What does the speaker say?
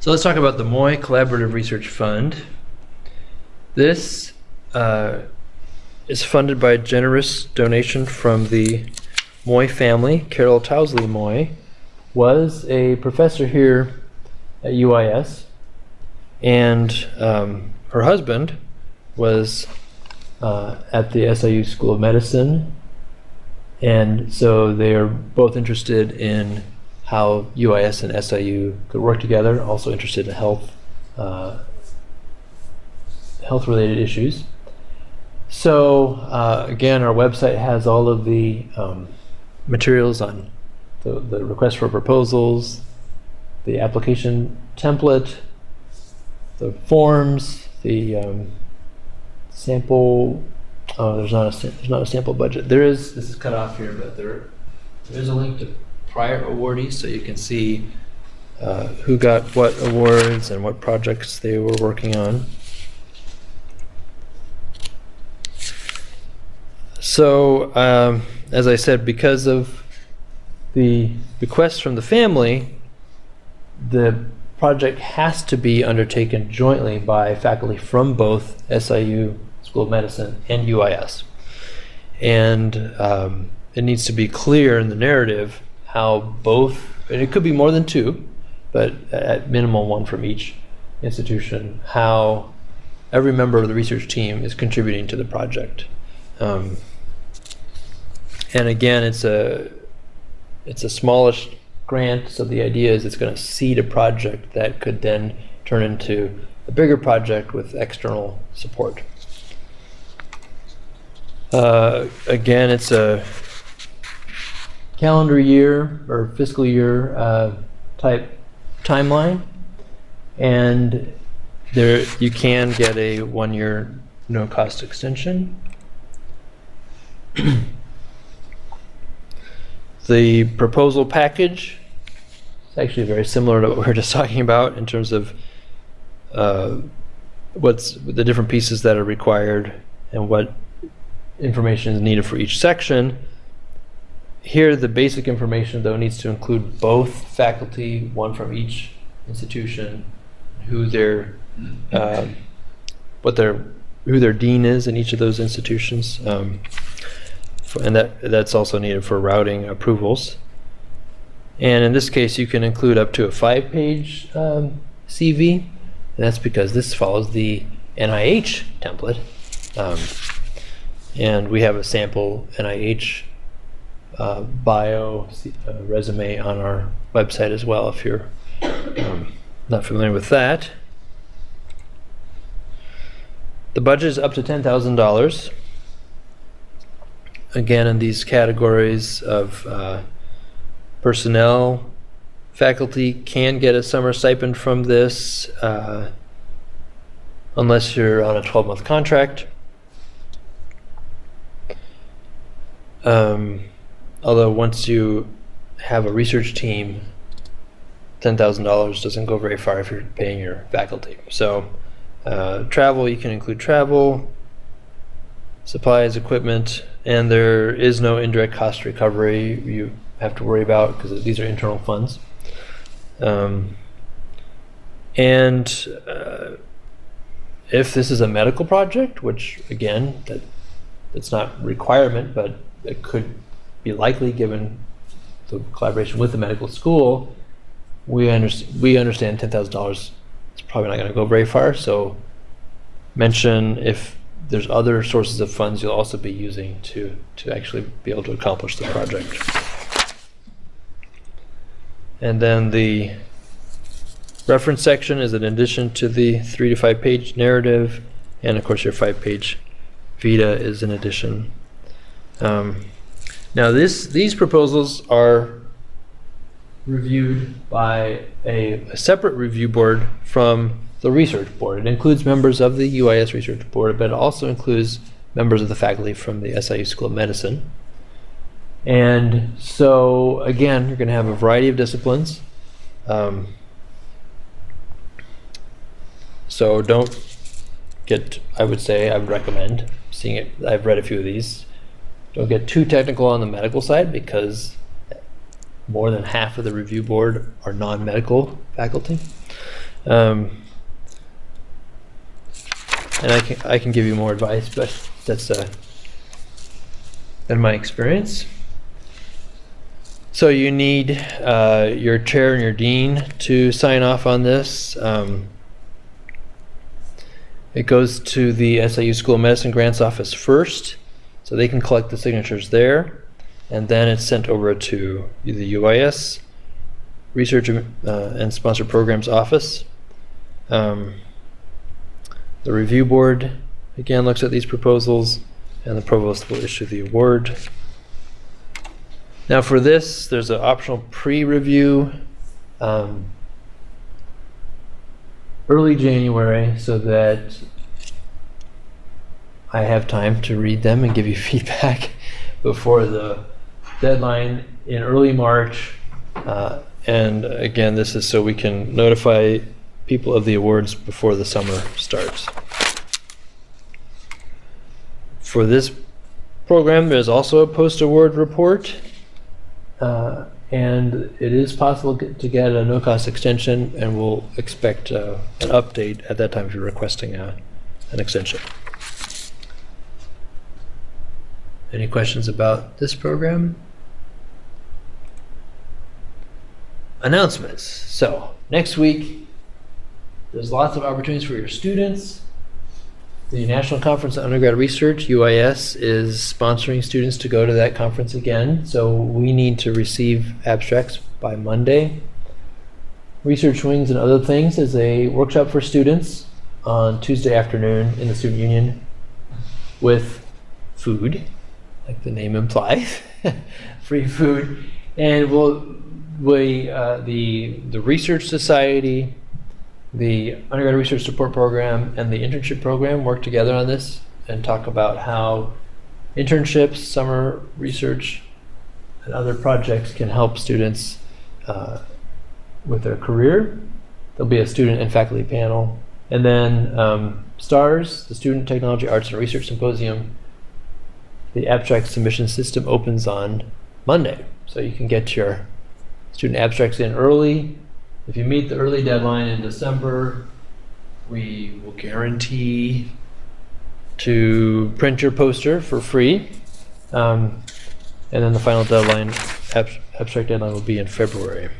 So let's talk about the Moy Collaborative Research Fund. This is funded by a generous donation from the Moy family. Carol Tousley Moy was a professor here at UIS, and her husband was at the SIU School of Medicine, and so they are both interested in how UIS and SIU could work together, also interested in health-related issues. So again, our website has all of the materials on the request for proposals, the application template, the forms, the sample. Oh, there's not a sample budget. There is. This is cut off here, but there is a link to prior awardees, so you can see who got what awards and what projects they were working on. So, as I said, because of the request from the family, the project has to be undertaken jointly by faculty from both SIU School of Medicine and UIS. And it needs to be clear in the narrative how both, and it could be more than two, but at minimum one from each institution, how every member of the research team is contributing to the project. And again, it's a smallish grant, so the idea is it's going to seed a project that could then turn into a bigger project with external support. Again, it's a calendar year or fiscal year type timeline, and there you can get a 1-year no cost extension. The proposal package is actually very similar to what we were just talking about in terms of what's the different pieces that are required and what information is needed for each section. Here, the basic information, though, needs to include both faculty, one from each institution, who their dean is in each of those institutions. And that's also needed for routing approvals. And in this case, you can include up to a 5-page CV, and that's because this follows the NIH template. And we have a sample NIH bio resume on our website as well, if you're not familiar with that. The budget is up to $10,000. Again, in these categories of personnel, faculty can get a summer stipend from this unless you're on a 12-month contract. Although once you have a research team, $10,000 doesn't go very far if you're paying your faculty. So travel, you can include travel, supplies, equipment, and there is no indirect cost recovery you have to worry about because these are internal funds. If this is a medical project, which again, that's not a requirement, but it could be likely given the collaboration with the medical school, we understand $10,000 is probably not going to go very far, so mention if there's other sources of funds you'll also be using to actually be able to accomplish the project. And then the reference section is an addition to the 3 to 5 page narrative, and of course your 5-page vita is an addition. Now these proposals are reviewed by a separate review board from the research board. It includes members of the UIS research board, but it also includes members of the faculty from the SIU School of Medicine. And so again, you're going to have a variety of disciplines. So don't get, I would recommend seeing it. I've read a few of these. Don't get too technical on the medical side because more than half of the review board are non-medical faculty. And I can give you more advice, but that's been my experience. So you need your chair and your dean to sign off on this. It goes to the SIU School of Medicine Grants Office first, so they can collect the signatures there, and then it's sent over to the UIS Research and Sponsored Programs Office. The review board again looks at these proposals, and the provost will issue the award. Now for this, there's an optional pre-review early January, so that I have time to read them and give you feedback before the deadline in early March. And again, this is so we can notify people of the awards before the summer starts. For this program, there's also a post-award report, and it is possible to get a no-cost extension, and we'll expect an update at that time if you're requesting an extension. Any questions about this program? Announcements. So next week, there's lots of opportunities for your students. The National Conference on Undergrad Research, UIS, is sponsoring students to go to that conference again. So we need to receive abstracts by Monday. Research Wings and Other Things is a workshop for students on Tuesday afternoon in the Student Union with food, like the name implies, free food. And the Research Society, the Undergraduate Research Support Program, and the Internship Program work together on this and talk about how internships, summer research, and other projects can help students with their career. There'll be a student and faculty panel. And then STARS, the Student Technology Arts and Research Symposium, the abstract submission system opens on Monday. So you can get your student abstracts in early. If you meet the early deadline in December, we will guarantee to print your poster for free. And then the final deadline, abstract deadline, will be in February.